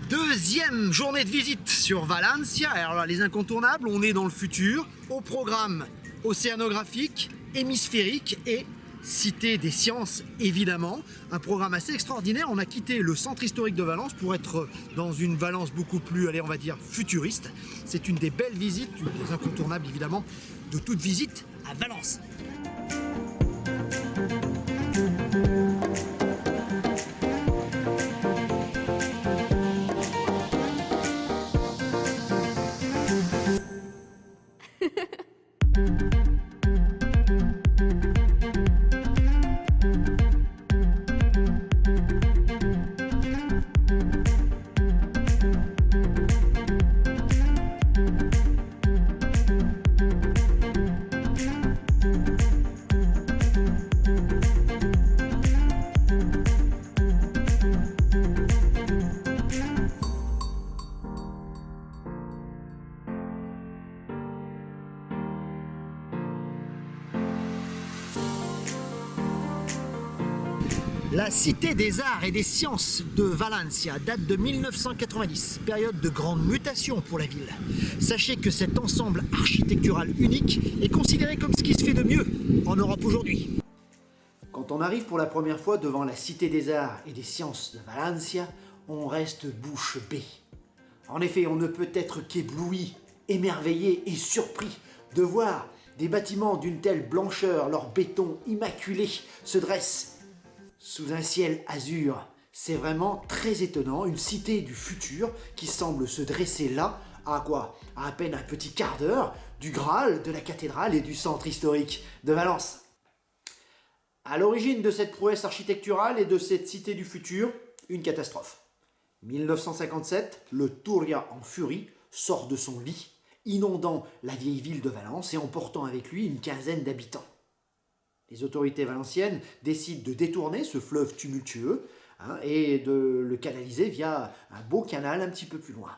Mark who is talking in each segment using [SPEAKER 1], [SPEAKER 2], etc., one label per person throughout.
[SPEAKER 1] Deuxième journée de visite sur Valencia. Alors là, les incontournables, on est dans le futur, au programme océanographique, hémisphérique et cité des sciences évidemment. Un programme assez extraordinaire. On a quitté le centre historique de Valence pour être dans une Valence beaucoup plus, allez, on va dire, futuriste. C'est une des belles visites, une des incontournables évidemment, de toute visite à Valence. La Cité des Arts et des Sciences de Valencia date de 1990, période de grande mutation pour la ville. Sachez que cet ensemble architectural unique est considéré comme ce qui se fait de mieux en Europe aujourd'hui. Quand on arrive pour la première fois devant la Cité des Arts et des Sciences de Valencia, on reste bouche bée. En effet, on ne peut être qu'ébloui, émerveillé et surpris de voir des bâtiments d'une telle blancheur, leur béton immaculé se dresse sous un ciel azur. C'est vraiment très étonnant, une cité du futur qui semble se dresser là, à quoi? À peine un petit quart d'heure du Graal, de la cathédrale et du centre historique de Valence. À l'origine de cette prouesse architecturale et de cette cité du futur, une catastrophe. 1957, le Túria en furie sort de son lit, inondant la vieille ville de Valence et emportant avec lui une quinzaine d'habitants. Les autorités valenciennes décident de détourner ce fleuve tumultueux et de le canaliser via un beau canal un petit peu plus loin.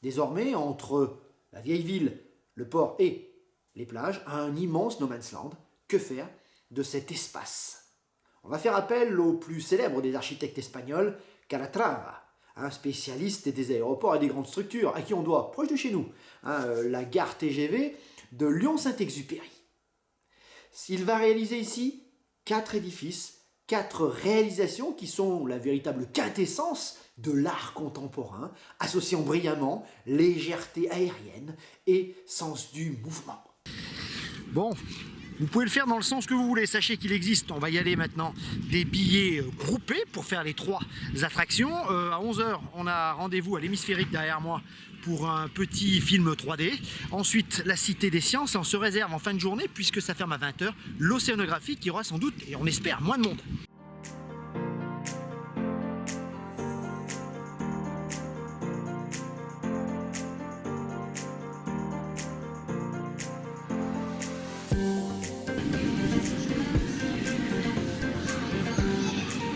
[SPEAKER 1] Désormais, entre la vieille ville, le port et les plages, un immense no man's land. Que faire de cet espace? On va faire appel au plus célèbre des architectes espagnols, Calatrava, un spécialiste des aéroports et des grandes structures, à qui on doit, proche de chez nous, la gare TGV de Lyon-Saint-Exupéry. Il va réaliser ici 4 édifices, 4 réalisations qui sont la véritable quintessence de l'art contemporain, associant brillamment légèreté aérienne et sens du mouvement. Bon, vous pouvez le faire dans le sens que vous voulez. Sachez qu'il existe, on va y aller maintenant, des billets groupés pour faire les 3 attractions. À 11 h, on a rendez-vous à l'hémisphérique derrière moi pour un petit film 3D. Ensuite, la Cité des Sciences. Et on se réserve en fin de journée, puisque ça ferme à 20 h, l'océanographie qui aura sans doute, et on espère, moins de monde.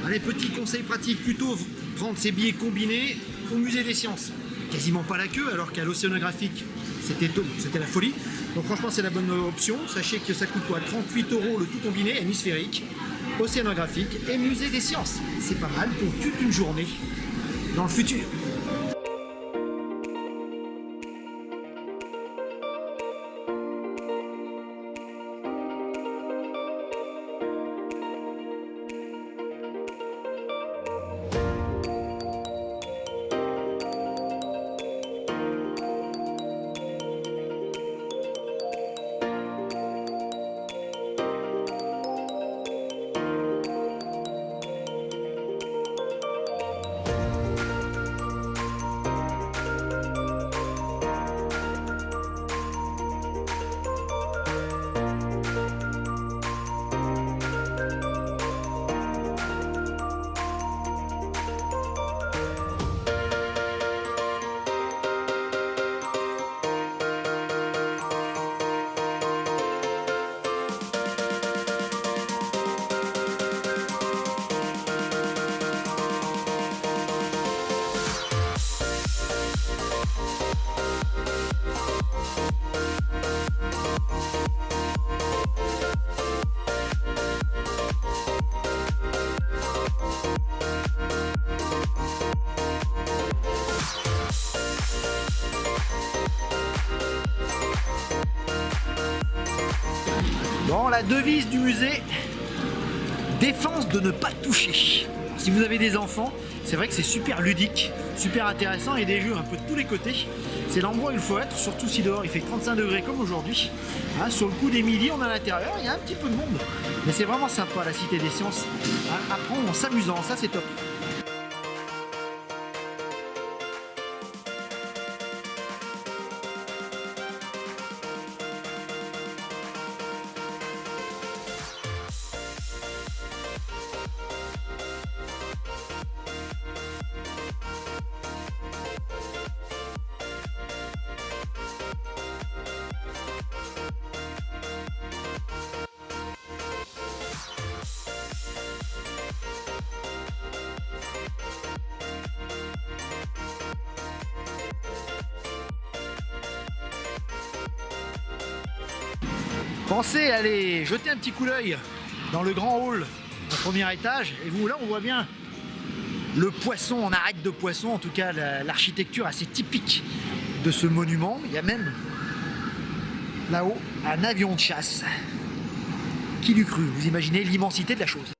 [SPEAKER 1] Allez, petit conseil pratique, plutôt prendre ces billets combinés au musée des sciences. Quasiment pas la queue, alors qu'à l'océanographique, c'était la folie. Donc franchement, c'est la bonne option. Sachez que ça coûte quoi? 38 € le tout combiné, hémisphérique, océanographique et musée des sciences. C'est pas mal pour toute une journée dans le futur. la devise du musée, défense de ne pas toucher. Si vous avez des enfants, c'est vrai que c'est super ludique, super intéressant et des jeux un peu de tous les côtés. C'est l'endroit où il faut être, surtout si dehors il fait 35 degrés comme aujourd'hui. Hein, sur le coup des midis, on est à l'intérieur, il y a un petit peu de monde. Mais c'est vraiment sympa la Cité des Sciences, à prendre en s'amusant, ça c'est top. Pensez à aller jeter un petit coup d'œil dans le grand hall au premier étage. Et vous, là, on voit bien le poisson en arête de poisson, en tout cas l'architecture assez typique de ce monument. Il y a même là-haut un avion de chasse. Qui l'eût cru? Vous imaginez l'immensité de la chose.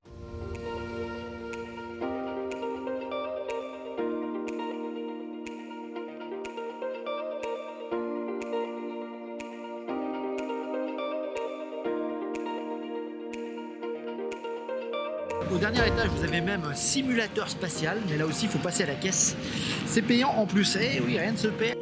[SPEAKER 1] Au dernier étage, vous avez même un simulateur spatial, mais là aussi, il faut passer à la caisse. C'est payant en plus. Eh oui, rien ne se perd.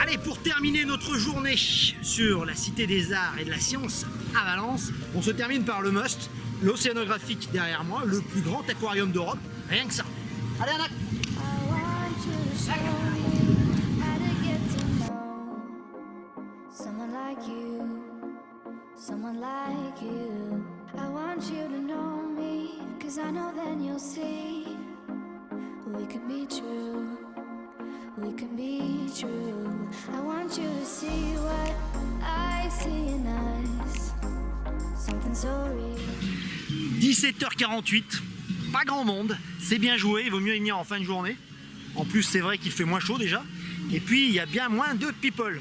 [SPEAKER 1] Allez, pour terminer notre journée sur la Cité des Arts et de la Science à Valence, on se termine par le must, l'Océanographique derrière moi, le plus grand aquarium d'Europe, rien que ça. Allez, Anak!
[SPEAKER 2] We can be true. I want you to see what I see in us. Something so real.
[SPEAKER 1] 17h48, pas grand monde, c'est bien joué, il vaut mieux y venir en fin de journée. En plus, c'est vrai qu'il fait moins chaud déjà. Et puis, il y a bien moins de people.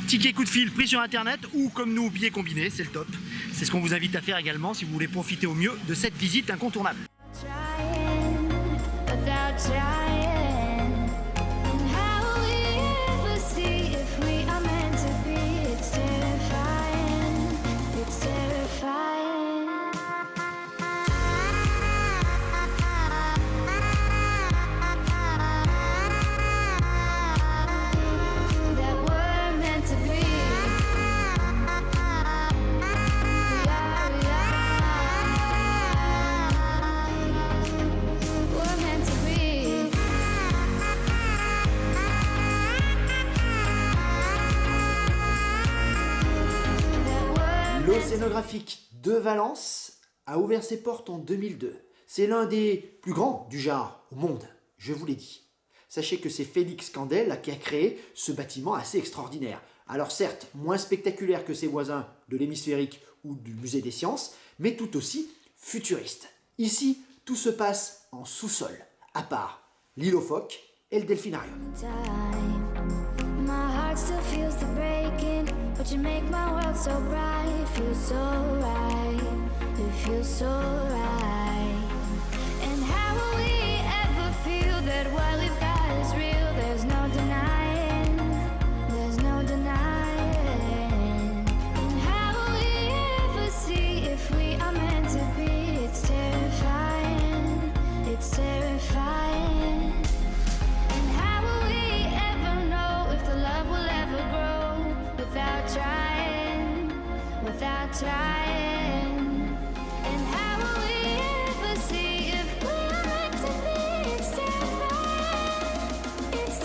[SPEAKER 1] Ticket coup de fil pris sur internet ou comme nous, billets combinés, c'est le top. C'est ce qu'on vous invite à faire également si vous voulez profiter au mieux de cette visite incontournable.
[SPEAKER 2] Trying without trying. And how will we ever see if we are meant to be? It's terrifying. It's terrifying. That we're meant to be. We're meant to be.
[SPEAKER 1] L'Océanographique de Valence a ouvert ses portes en 2002. C'est l'un des plus grands du genre au monde, je vous l'ai dit. Sachez que c'est Félix Candel qui a créé ce bâtiment assez extraordinaire. Alors certes, moins spectaculaire que ses voisins de l'hémisphérique ou du musée des sciences, mais tout aussi futuriste. Ici, tout se passe en sous-sol, à part l'île aux phoques et le delphinarium.
[SPEAKER 2] Time. My heart still feels the breaking, but you make my world so bright. It feels so right. It feels so right. And how will we ever feel that what we've got is real? There's no denying. There's no denying. And how will we ever see if we are meant to be? It's terrifying. It's terrifying. And how will we ever know if the love will ever grow without trying, without trying? And how will we ever see if we are meant to be? It's terrifying, it's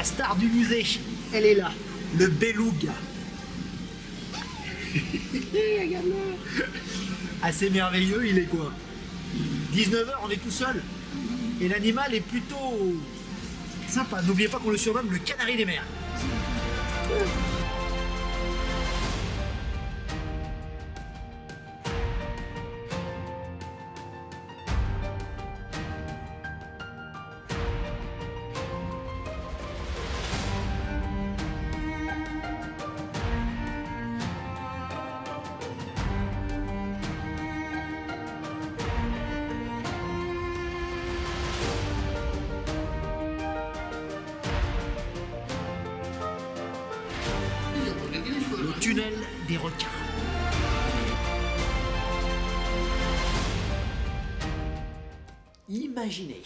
[SPEAKER 1] La star du musée, elle est là, le beluga. Regarde-le. Assez merveilleux, il est quoi? 19h, on est tout seul. Et l'animal est plutôt sympa. N'oubliez pas qu'on le surnomme le canari des mers. Le tunnel des requins. Imaginez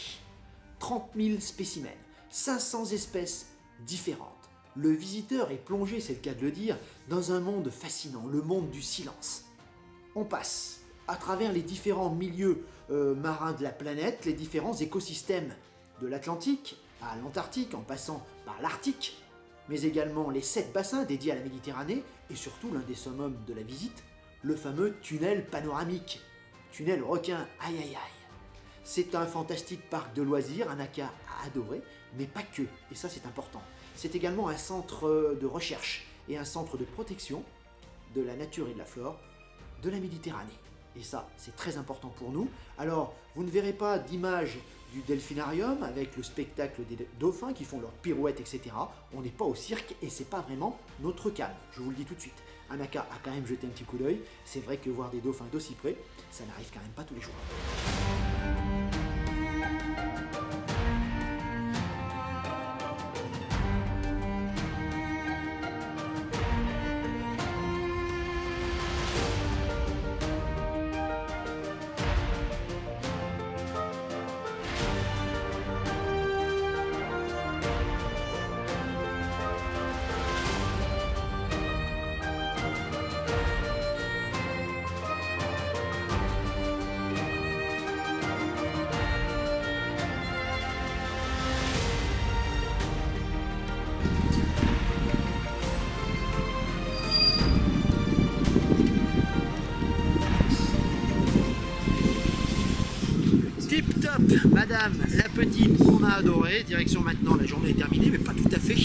[SPEAKER 1] 30 000 spécimens, 500 espèces différentes. Le visiteur est plongé, c'est le cas de le dire, dans un monde fascinant, le monde du silence. On passe à travers les différents milieux marins de la planète, les différents écosystèmes de l'Atlantique à l'Antarctique, en passant par l'Arctique, mais également les 7 bassins dédiés à la Méditerranée, et surtout l'un des summums de la visite, le fameux tunnel panoramique. Tunnel requin, aïe aïe aïe. C'est un fantastique parc de loisirs, un aka à adorer, mais pas que, et ça c'est important. C'est également un centre de recherche et un centre de protection de la nature et de la flore de la Méditerranée. Et ça, c'est très important pour nous. Alors, vous ne verrez pas d'image du delphinarium avec le spectacle des dauphins qui font leurs pirouettes, etc. On n'est pas au cirque et c'est pas vraiment notre calme. Je vous le dis tout de suite. Anaka a quand même jeté un petit coup d'œil. C'est vrai que voir des dauphins d'aussi près, ça n'arrive quand même pas tous les jours. Tip top, madame la petite qu'on a adorée. Direction maintenant, la journée est terminée, mais pas tout à fait.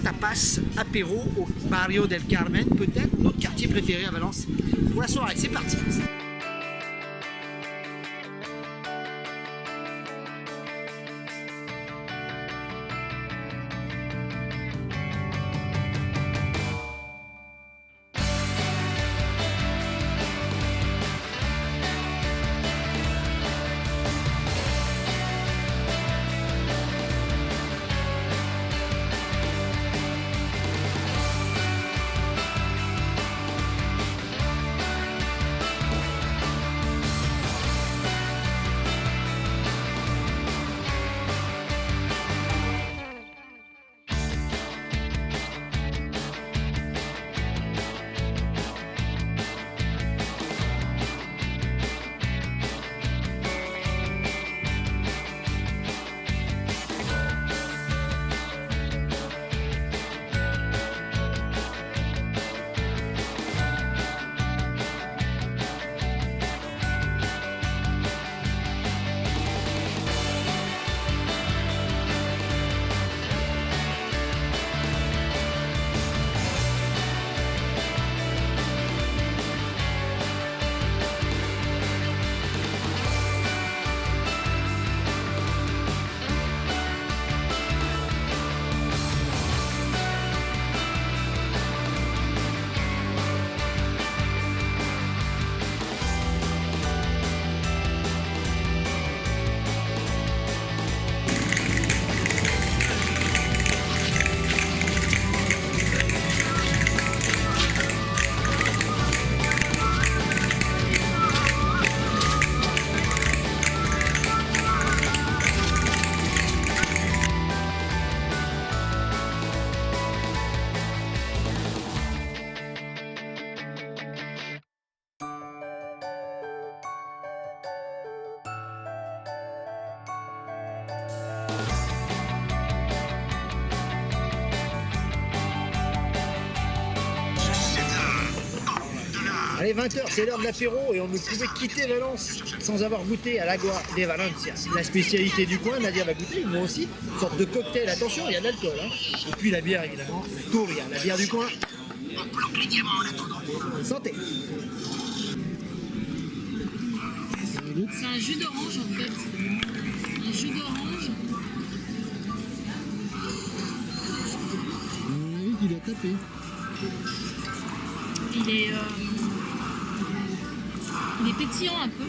[SPEAKER 1] Tapas, apéro au Barrio del Carmen, peut-être notre quartier préféré à Valence pour la soirée. C'est parti. Allez, 20h, c'est l'heure de l'apéro et on ne pouvait quitter Valence sans avoir goûté à l'Agua de Valencia. La spécialité du coin, Nadia va goûter, moi aussi. Une sorte de cocktail, attention, il y a de l'alcool. Hein. Et puis la bière, évidemment, la Touria, la bière du coin. Santé.
[SPEAKER 3] C'est un jus d'orange en fait. Un jus d'orange.
[SPEAKER 4] Oui, il a tapé.
[SPEAKER 3] Il est pétillant un peu.